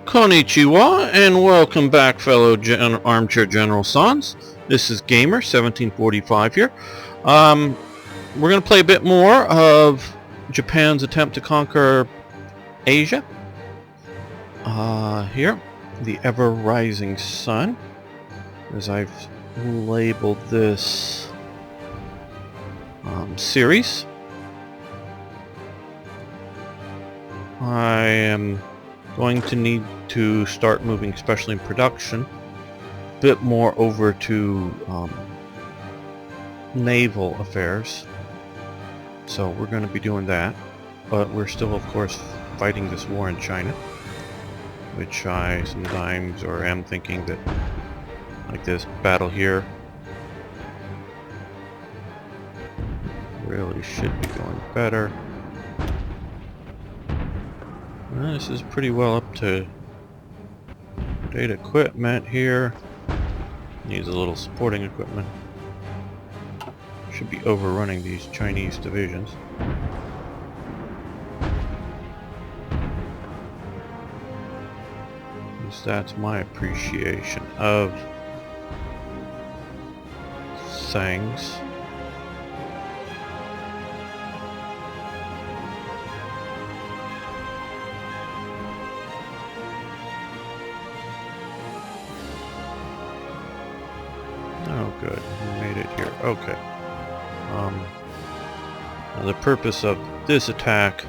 Konnichiwa, and welcome back, fellow Armchair General Sans. This is Gamer 1745 here. We're going to play a bit more of Japan's attempt to conquer Asia. Here, the ever-rising sun, as I've labeled this series. I am going to need to start moving, especially in production, a bit more over to naval affairs. So we're going to be doing that, but we're still, of course, fighting this war in China, which I sometimes, or am thinking that, like this battle here, really should be going better. This is pretty well up to date equipment here. Needs a little supporting equipment. Should be overrunning these Chinese divisions. At least that's my appreciation of things. Oh, good. We made it here. Okay. Now the purpose of this attack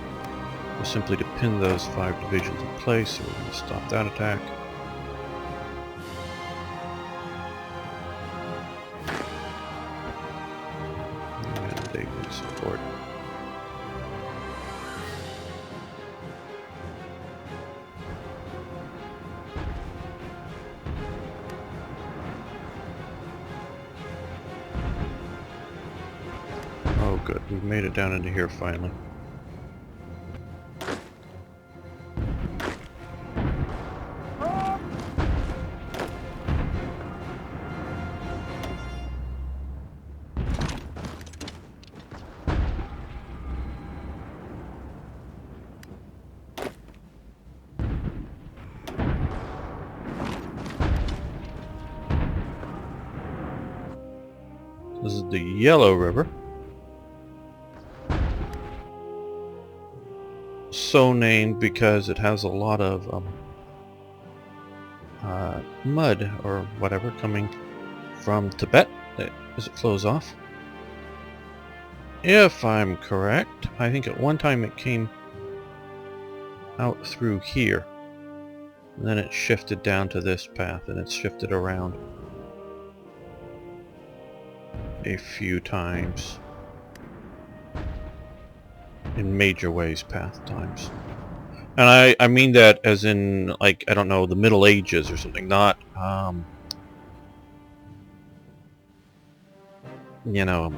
was simply to pin those 5 divisions in place, so we're going to stop that attack. And they can support. Oh good, we've made it down into here finally. This is the Yellow River. So named because it has a lot of mud or whatever coming from Tibet as it flows off. If I'm correct, I think at one time it came out through here, and then it shifted down to this path, and it's shifted around a few times. In major ways, path times. And I mean that as in, like, I don't know, the Middle Ages or something, not, you know,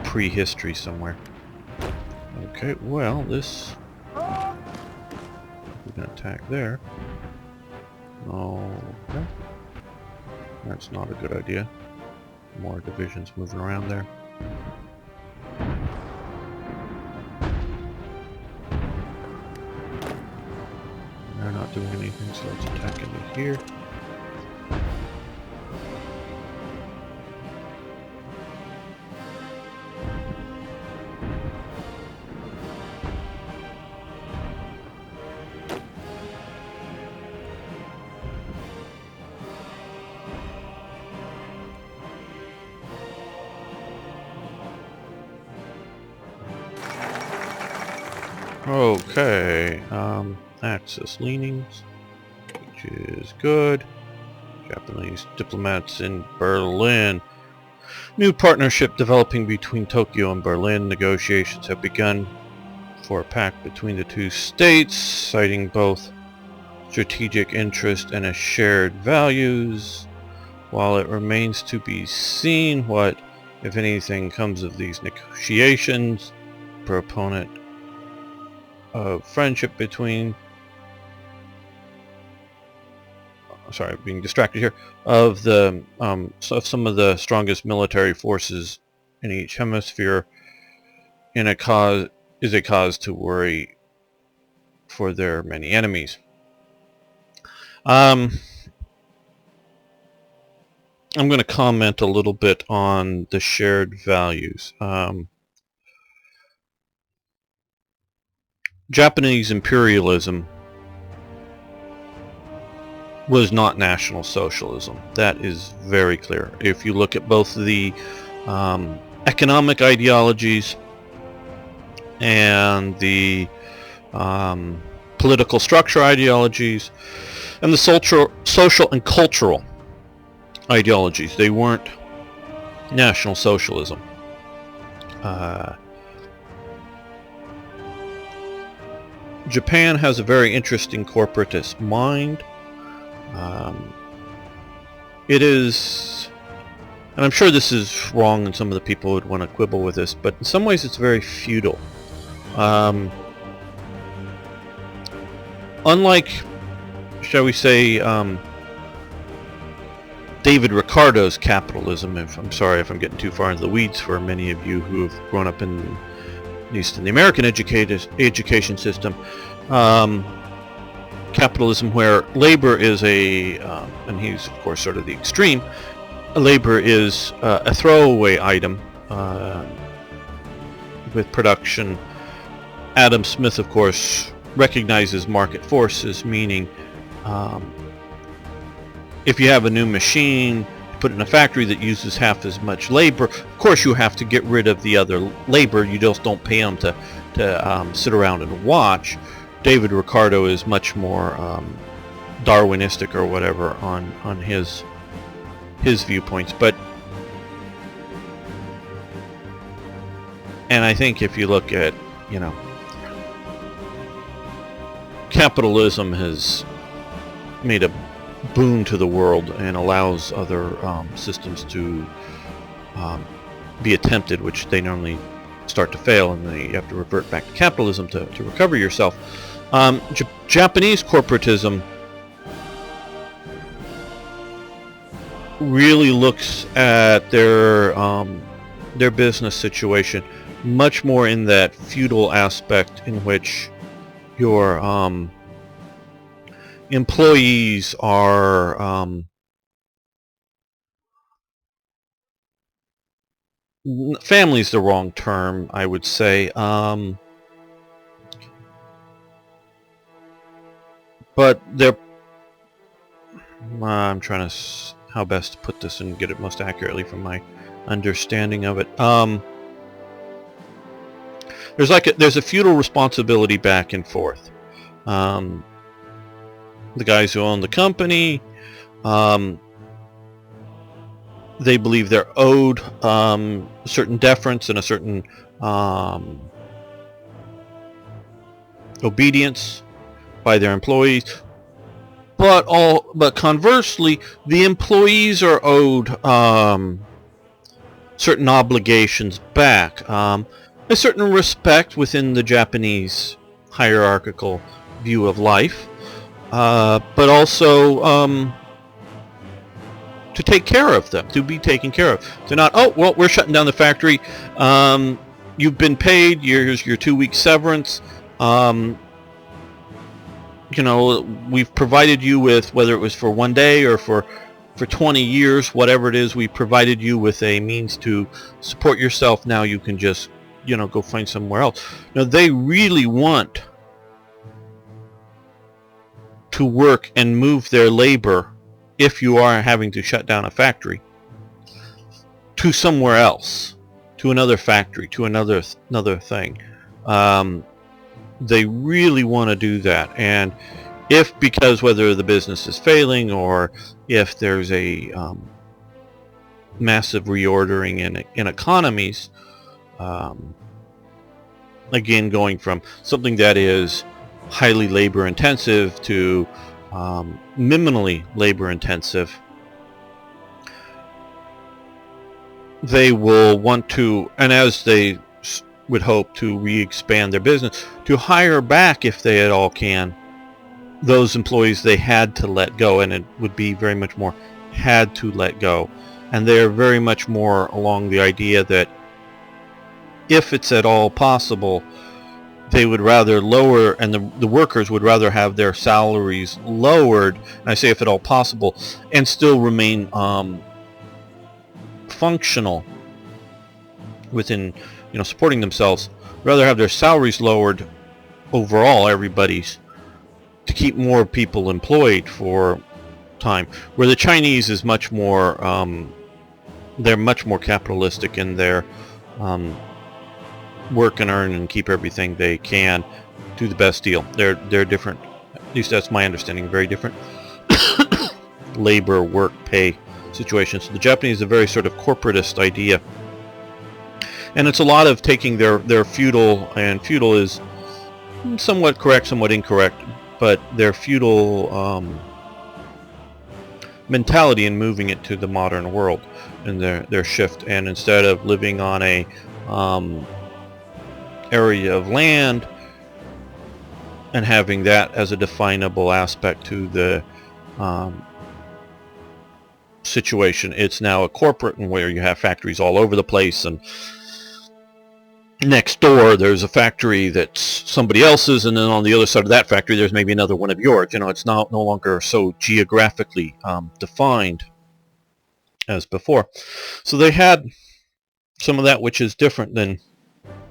prehistory somewhere. Okay, well, this... we can attack there. Okay. That's not a good idea. More divisions moving around there. They're not doing anything, so let's attack into here. Okay, Axis leanings, which is good. Japanese diplomats in Berlin. New partnership developing between Tokyo and Berlin. Negotiations have begun for a pact between the two states, citing both strategic interest and a shared values. While it remains to be seen what, if anything, comes of these negotiations, proponent of friendship between, being distracted here, of the of some of the strongest military forces in each hemisphere in a cause is a cause to worry for their many enemies. I'm going to comment a little bit on the shared values. Japanese imperialism was not National Socialism. That is very clear. If you look at both the economic ideologies and the political structure ideologies and the social and cultural ideologies, they weren't National Socialism. Japan has a very interesting corporatist mind. It is, and I'm sure this is wrong and some of the people would want to quibble with this, but in some ways it's very feudal. Unlike, shall we say, David Ricardo's capitalism, I'm sorry if I'm getting too far into the weeds for many of you who have grown up in, at least in the American education system, capitalism where labor is and he's of course sort of the extreme, labor is a throwaway item with production. Adam Smith, of course, recognizes market forces, meaning if you have a new machine put in a factory that uses half as much labor, of course you have to get rid of the other labor. You just don't pay them to sit around and watch. David Ricardo is much more Darwinistic or whatever on his viewpoints, and I think if you look at, capitalism has made a boon to the world and allows other systems to be attempted, which they normally start to fail, and then you have to revert back to capitalism to recover yourself. Japanese corporatism really looks at their business situation much more in that feudal aspect in which your employees are family's the wrong term, I would say, but they're I'm trying to how best to put this and get it most accurately from my understanding of it. There's a feudal responsibility back and forth. The guys who own the company, they believe they're owed a certain deference and a certain obedience by their employees. But conversely, the employees are owed certain obligations back. A certain respect within the Japanese hierarchical view of life, but also to take care of them, to be taken care of. To not, oh, well, we're shutting down the factory. You've been paid. Here's your 2-week severance. We've provided you with, whether it was for one day or for 20 years, whatever it is, we provided you with a means to support yourself. Now you can just, go find somewhere else. Now, they really want to work and move their labor, if you are having to shut down a factory, to somewhere else, to another factory, to another thing. They really want to do that. And because whether the business is failing or if there's a massive reordering in economies, again, going from something that is highly labor intensive to minimally labor intensive, they will want to, and as they would hope to re-expand their business, to hire back, if they at all can, those employees they had to let go. And it would be very much more had to let go. And they're very much more along the idea that if it's at all possible, they would rather lower, and the workers would rather have their salaries lowered, and I say if at all possible, and still remain functional within, supporting themselves. Rather have their salaries lowered overall, everybody's, to keep more people employed for time. Where the Chinese is much more, they're much more capitalistic in their work and earn and keep everything they can, do the best deal. They're different, at least that's my understanding, very different labor, work, pay situations. So the Japanese is a very sort of corporatist idea, and it's a lot of taking their feudal, and feudal is somewhat correct, somewhat incorrect, but their feudal mentality and moving it to the modern world and their shift, and instead of living on a area of land and having that as a definable aspect to the situation, it's now a corporate, and where you have factories all over the place, and next door there's a factory that's somebody else's, and then on the other side of that factory there's maybe another one of yours. It's no longer so geographically defined as before. So they had some of that, which is different than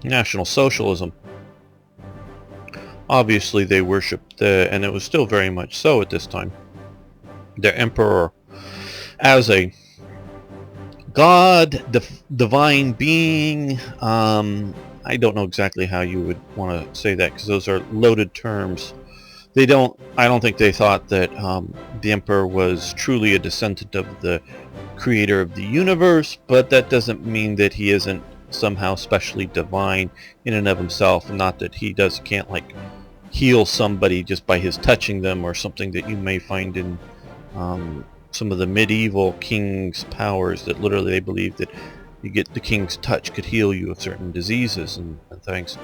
National Socialism. Obviously they worshipped and it was still very much so at this time, their emperor as a god, divine being. I don't know exactly how you would want to say that, because those are loaded terms. I don't think they thought that the emperor was truly a descendant of the creator of the universe, but that doesn't mean that he isn't somehow specially divine in and of himself, and not that he can't like heal somebody just by his touching them, or something that you may find in some of the medieval kings' powers, that literally they believed that you get the king's touch could heal you of certain diseases and things.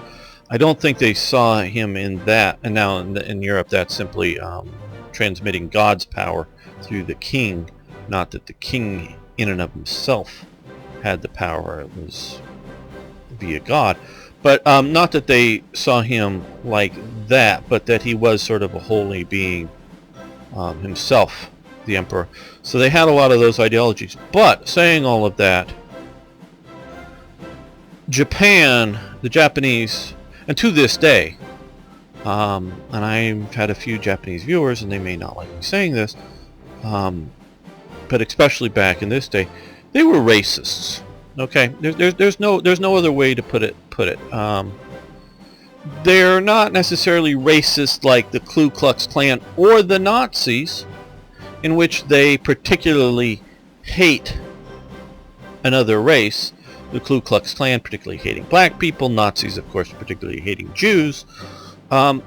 I don't think they saw him in that, and now in Europe that's simply transmitting God's power through the king, not that the king in and of himself had the power. It was via God. But not that they saw him like that, but that he was sort of a holy being himself, the emperor. So they had a lot of those ideologies. But saying all of that, Japan, the Japanese, and to this day, and I've had a few Japanese viewers, and they may not like me saying this, but especially back in this day, they were racists. Okay, there's no other way to put it. They're not necessarily racist like the Ku Klux Klan or the Nazis, in which they particularly hate another race. The Ku Klux Klan particularly hating black people, Nazis of course particularly hating Jews. No,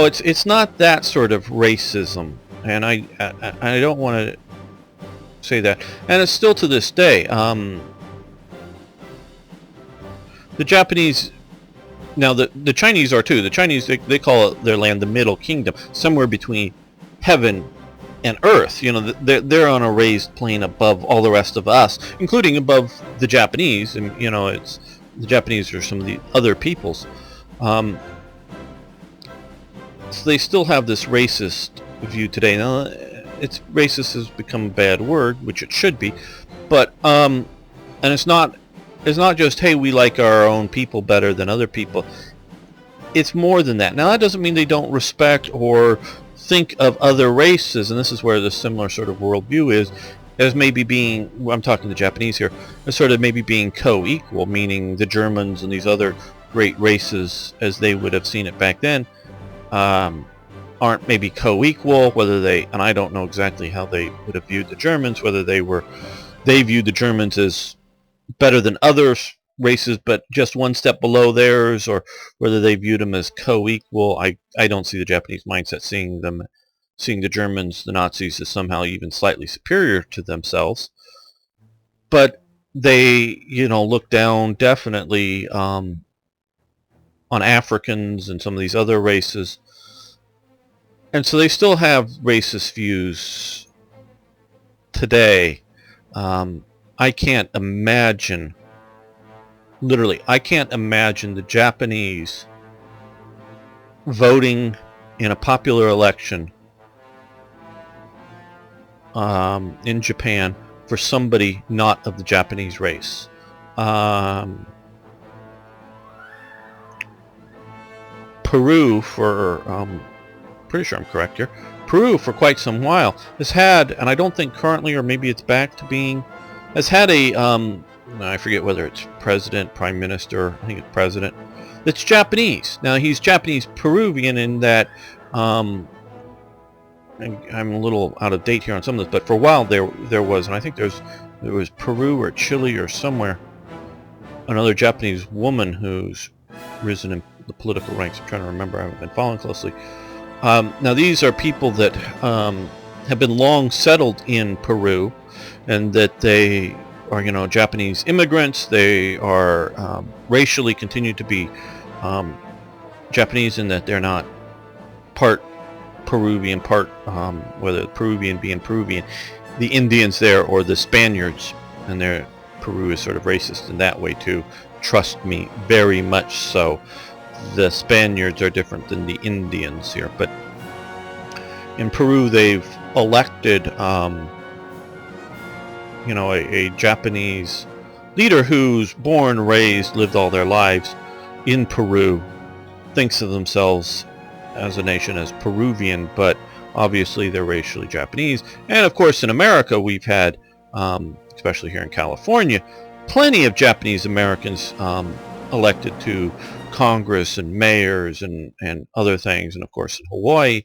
it's not that sort of racism, and I don't want to say that, and it's still to this day. The Japanese, now the Chinese are too. The Chinese, they call it their land the Middle Kingdom, somewhere between heaven and earth. They're on a raised plane above all the rest of us, including above the Japanese. And it's the Japanese are some of the other peoples. So they still have this racist view today. Now, it's racist has become a bad word, which it should be, but and it's not just, hey, we like our own people better than other people. It's more than that. Now that doesn't mean they don't respect or think of other races, and this is where the similar sort of worldview is, as maybe being, I'm talking to Japanese here, as sort of maybe being co-equal, meaning the Germans and these other great races, as they would have seen it back then, aren't maybe co-equal, whether they, and I don't know exactly how they would have viewed the Germans, whether they viewed the Germans as better than other races but just one step below theirs, or whether they viewed them as co-equal. I don't see the Japanese mindset seeing the Germans, the Nazis, as somehow even slightly superior to themselves, but they look down definitely on Africans and some of these other races, and so they still have racist views today. I can't imagine, literally, I can't imagine the Japanese voting in a popular election in Japan for somebody not of the Japanese race. Peru, for pretty sure I'm correct here, Peru for quite some while has had, and I don't think currently, or maybe it's back to being, has had a I forget whether it's president, prime minister, I think it's president, that's Japanese. Now he's Japanese Peruvian in that I'm a little out of date here on some of this, but for a while there was, and I think there was Peru or Chile or somewhere, another Japanese woman who's risen in the political ranks. I'm trying to remember. I haven't been following closely. Now these are people that have been long settled in Peru, and that they are, Japanese immigrants. They are racially continue to be Japanese in that they're not part Peruvian, part whether Peruvian being Peruvian, the Indians there or the Spaniards, and Peru is sort of racist in that way too. Trust me, very much so. The Spaniards are different than the Indians here, but in Peru they've elected a Japanese leader who's born, raised, lived all their lives in Peru, thinks of themselves as a nation as Peruvian, but obviously they're racially Japanese. And of course in America we've had, especially here in California, plenty of Japanese Americans elected to Congress and mayors and other things. And of course in Hawaii,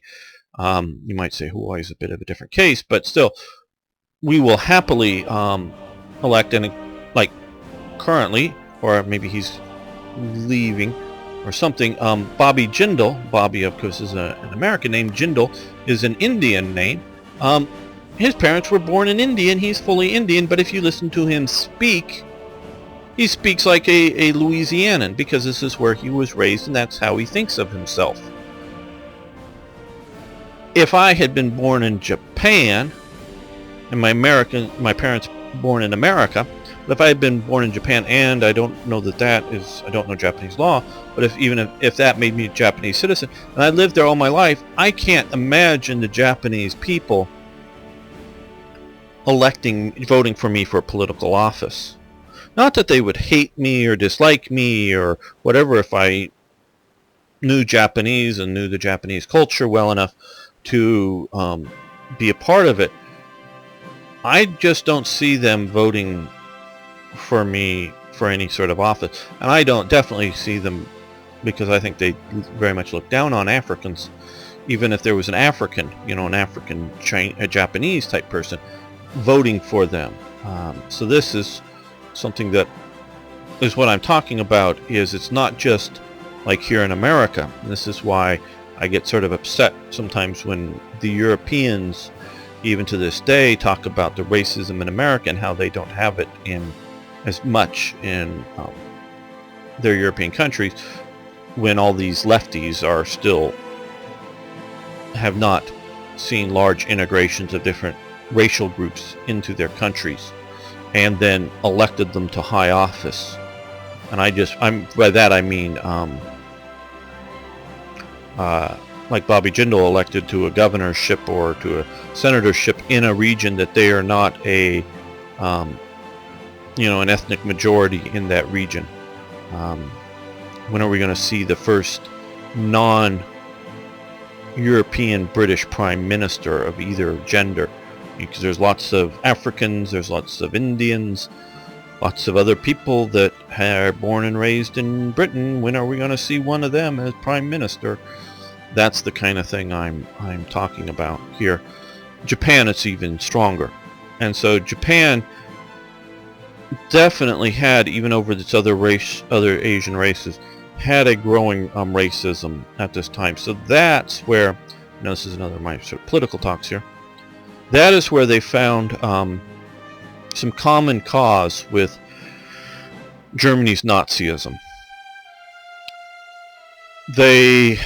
you might say Hawaii is a bit of a different case, but still we will happily elect, and like currently, or maybe he's leaving or something, Bobby Jindal. Bobby, of course, is an American name. Jindal is an Indian name. His parents were born in India, and he's fully Indian, but if you listen to him speak, he speaks like a Louisianan, because this is where he was raised, and that's how he thinks of himself. If I had been born in Japan, and my parents born in America, but if I had been born in Japan, and I don't know I don't know Japanese law, but if that made me a Japanese citizen, and I lived there all my life, I can't imagine the Japanese people voting for me for a political office. Not that they would hate me or dislike me or whatever if I knew Japanese and knew the Japanese culture well enough to be a part of it. I just don't see them voting for me for any sort of office. And I don't definitely see them, because I think they very much look down on Africans. Even if there was an African, a Japanese type person voting for them. So this is something that is what I'm talking about, is it's not just like here in America. And this is why I get sort of upset sometimes when the Europeans, even to this day, talk about the racism in America and how they don't have it in as much in their European countries, when all these lefties are still have not seen large integrations of different racial groups into their countries and then elected them to high office. And by that I mean like Bobby Jindal elected to a governorship or to a senatorship in a region that they are not an ethnic majority in that region. When are we going to see the first non-European British Prime Minister of either gender? Because there's lots of Africans, there's lots of Indians, lots of other people that are born and raised in Britain. When are we going to see one of them as Prime Minister? That's the kind of thing I'm talking about here. Japan, it's even stronger. And so Japan definitely had, even over its other Asian races, had a growing racism at this time. So that's where, this is another of my sort of political talks here, that is where they found some common cause with Germany's Nazism. They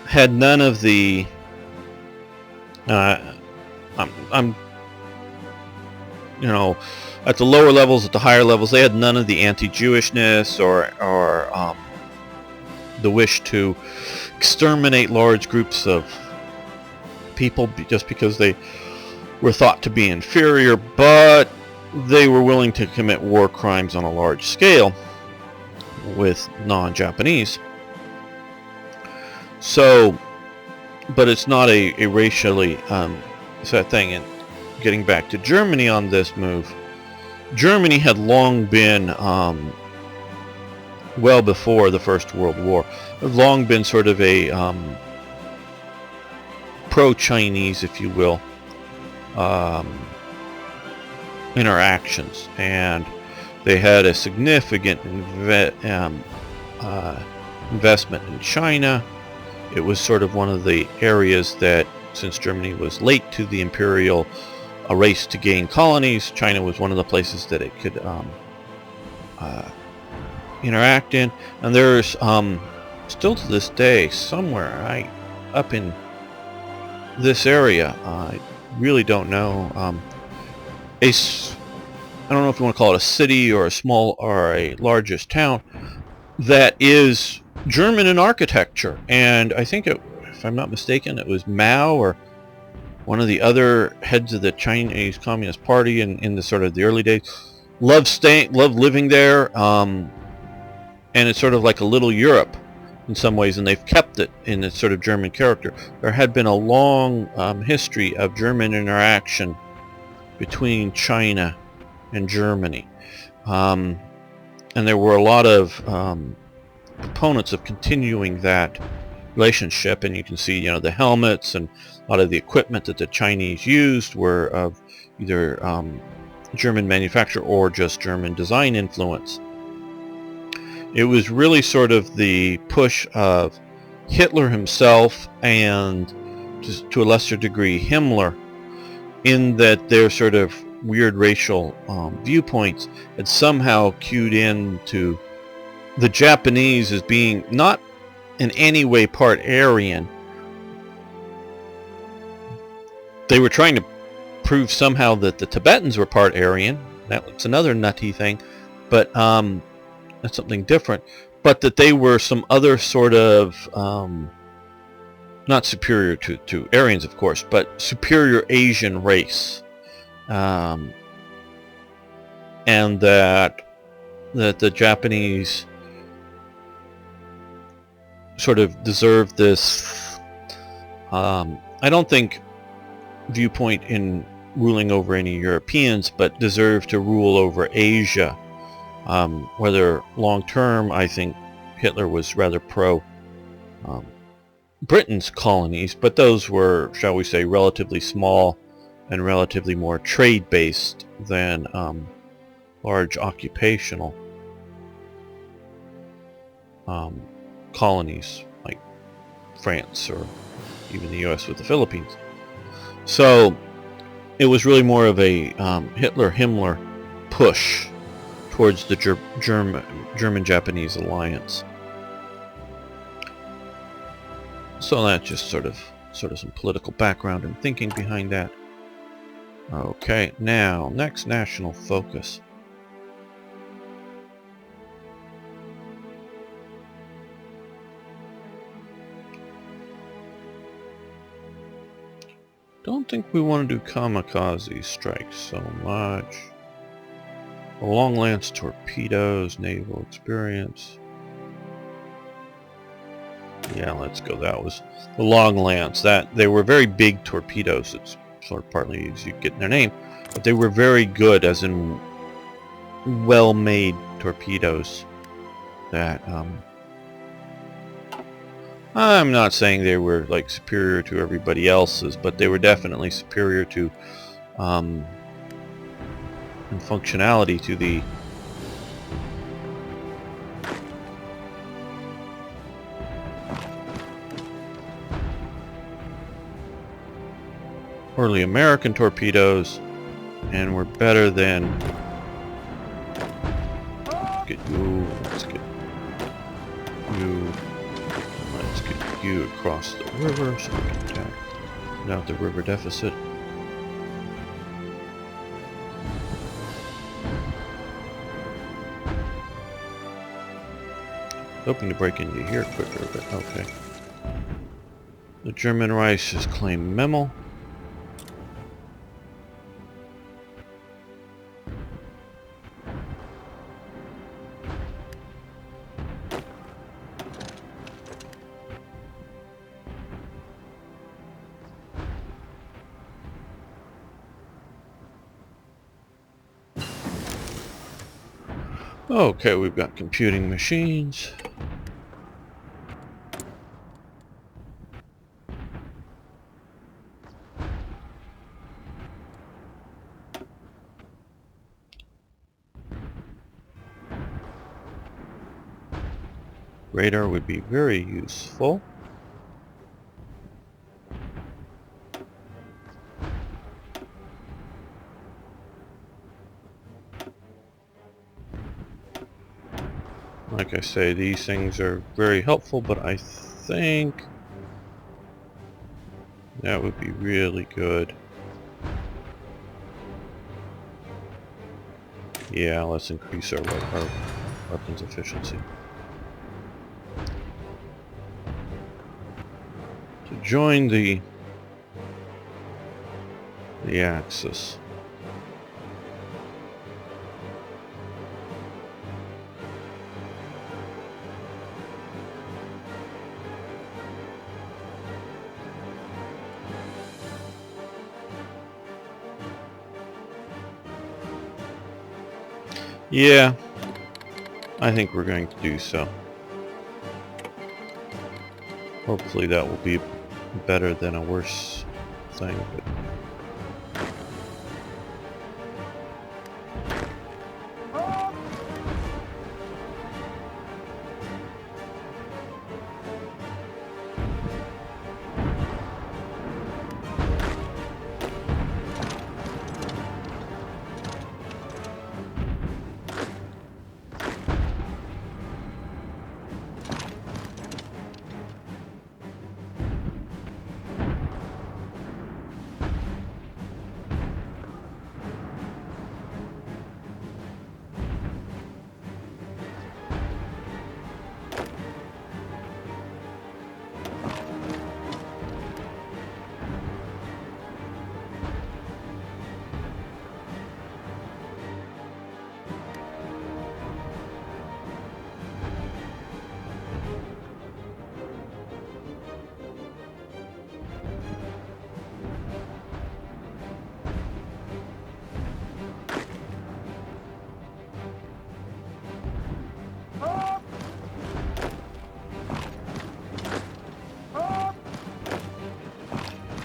had none of the at the lower levels, at the higher levels, they had none of the anti-Jewishness or the wish to exterminate large groups of people just because they were thought to be inferior, but they were willing to commit war crimes on a large scale with non-Japanese. So, but it's not a racially set thing. And getting back to Germany on this move, Germany had long been, well before the First World War, had long been sort of a pro-Chinese, if you will, interactions, and they had a significant investment in China. It was sort of one of the areas that, since Germany was late to the imperial race to gain colonies, China was one of the places that it could interact in. And there's still to this day somewhere up in this area, I really don't know, I don't know if you want to call it a city or a small or a largest town, that is German in architecture. And I think if I'm not mistaken, it was Mao or one of the other heads of the Chinese Communist Party in the sort of the early days loved living there, and it's sort of like a little Europe in some ways, and they've kept it in its sort of German character. There had been a long history of German interaction between China and Germany, and there were a lot of proponents of continuing that relationship. And you can see, the helmets and a lot of the equipment that the Chinese used were of either German manufacture or just German design influence. It was really sort of the push of Hitler himself and, just to a lesser degree, Himmler, in that their sort of weird racial viewpoints had somehow cued into the Japanese as being not in any way part Aryan. They were trying to prove somehow that the Tibetans were part Aryan. That's another nutty thing, but that's something different. But that they were some other sort of, not superior to Aryans, of course, but superior Asian race. And that the Japanese sort of deserved this, I don't think viewpoint in ruling over any Europeans, but deserved to rule over Asia. Whether long term, I think Hitler was rather pro Britain's colonies, but those were, shall we say, relatively small and relatively more trade-based than large occupational colonies like France or even the US with the Philippines. So it was really more of a Hitler-Himmler push towards the German-Japanese alliance. So that's just sort of some political background and thinking behind that. Okay, now next national focus. Don't think we want to do kamikaze strikes so much. Long lance torpedoes, naval experience. Yeah, let's go. That was the long lance. That they were very big torpedoes. It's sort of partly as you get their name, but they were very good, as in well-made torpedoes. That I'm not saying they were like superior to everybody else's, but they were definitely superior to in functionality to the early American torpedoes, and were better than, let's get you across the river so we can attack without the river deficit. Hoping to break into here quicker, but okay. The German Reich has claimed Memel. Okay, we've got computing machines. Radar would be very useful. Like I say, these things are very helpful, but I think that would be really good. Yeah, let's increase our weapons efficiency. To join the Axis. Yeah, I think we're going to do so. Hopefully that will be better than a worse thing. But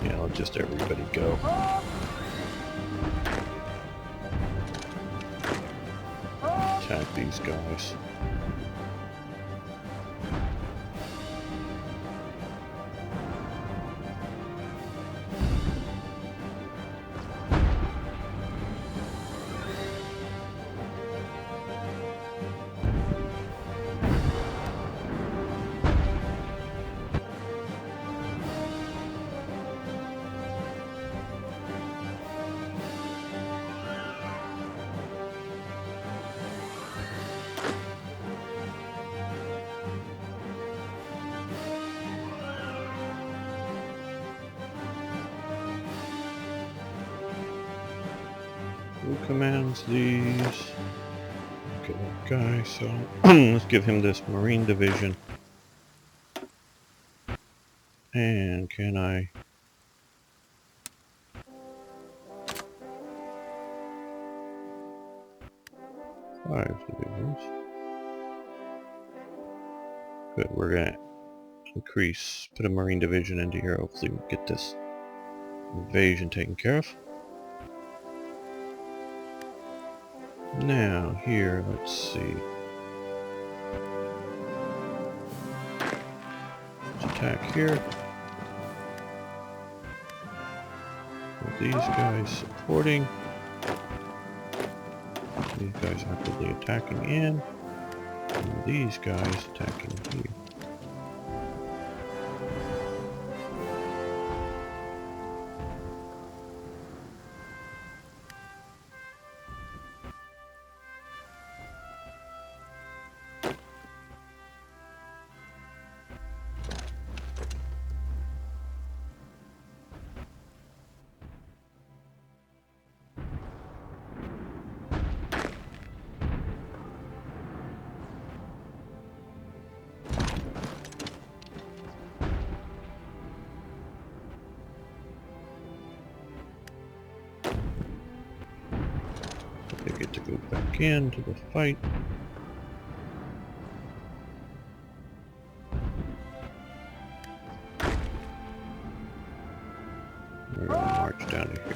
yeah, let just everybody go. Attack these guys. Who commands these? Okay, that guy, so let's give him this Marine Division. And can I... 5 divisions. Good, we're gonna increase, put a Marine Division into here. Hopefully we'll get this invasion taken care of. Now, here, let's see. Let's attack here. With these guys supporting. These guys actively attacking in. And these guys attacking here. They get to go back into the fight. We're going to march down to here.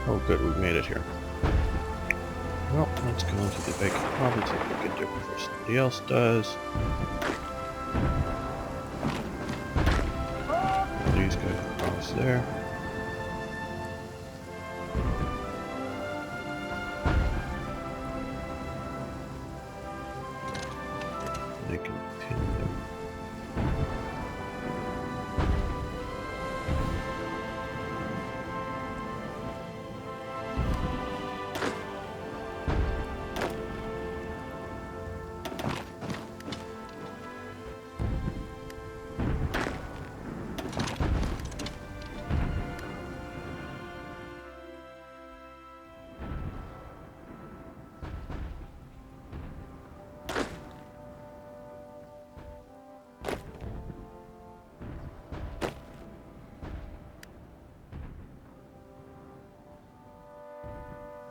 Oh good, we made it here. Well, let's go into the vacant province if we can do it before somebody else does. These guys cross there. They can pin them.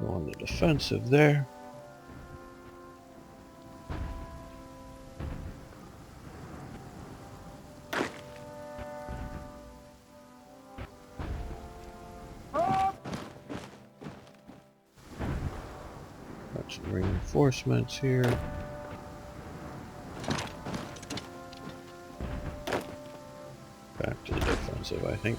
Go on the defensive there. Got some reinforcements here. Back to the defensive, I think.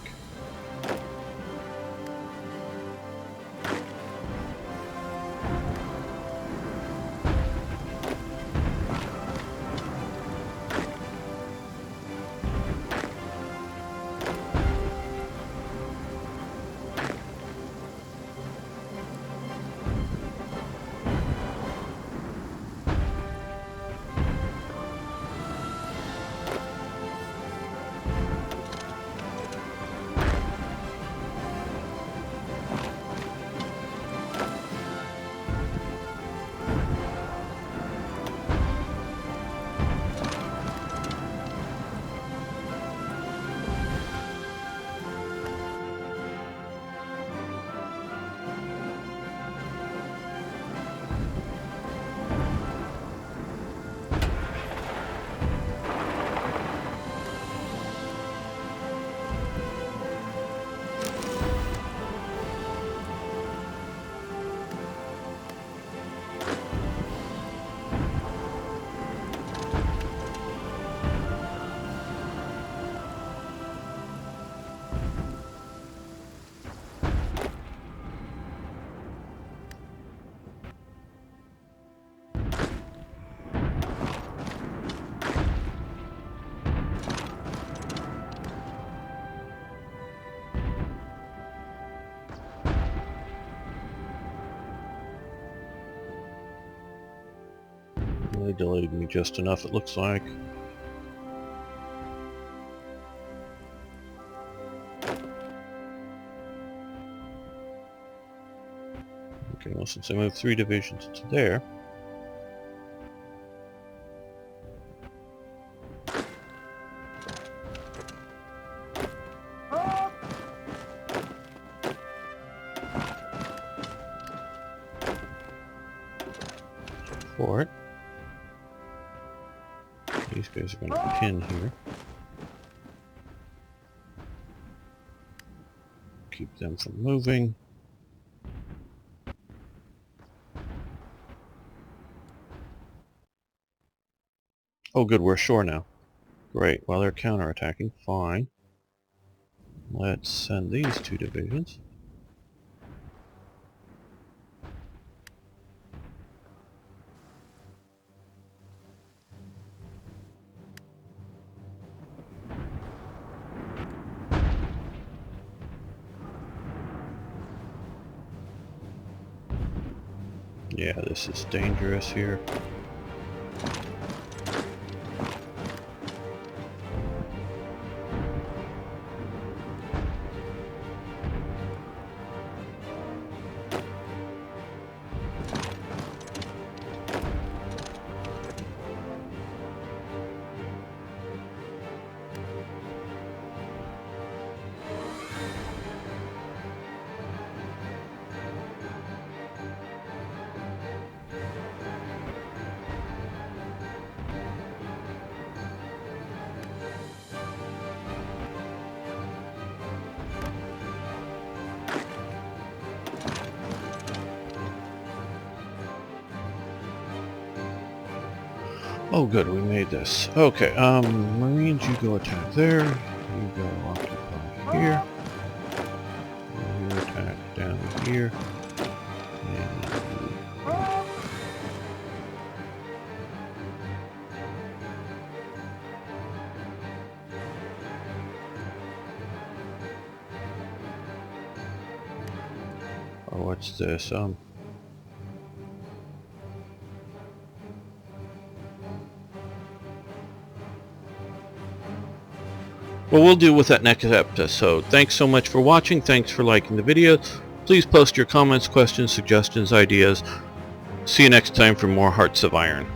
They delayed me just enough, it looks like. Okay, well, since I moved 3 divisions to there, fort. These guys are going to pin here. Keep them from moving. Oh good, we're ashore now. Great, while they're counterattacking, fine. Let's send these 2 divisions. Yeah, this is dangerous here. Oh good, we made this. Okay, Marines, you go attack there. You go occupy here. And you attack down here. And oh, what's this? Well, we'll deal with that next episode. Thanks so much for watching. Thanks for liking the video. Please post your comments, questions, suggestions, ideas. See you next time for more Hearts of Iron.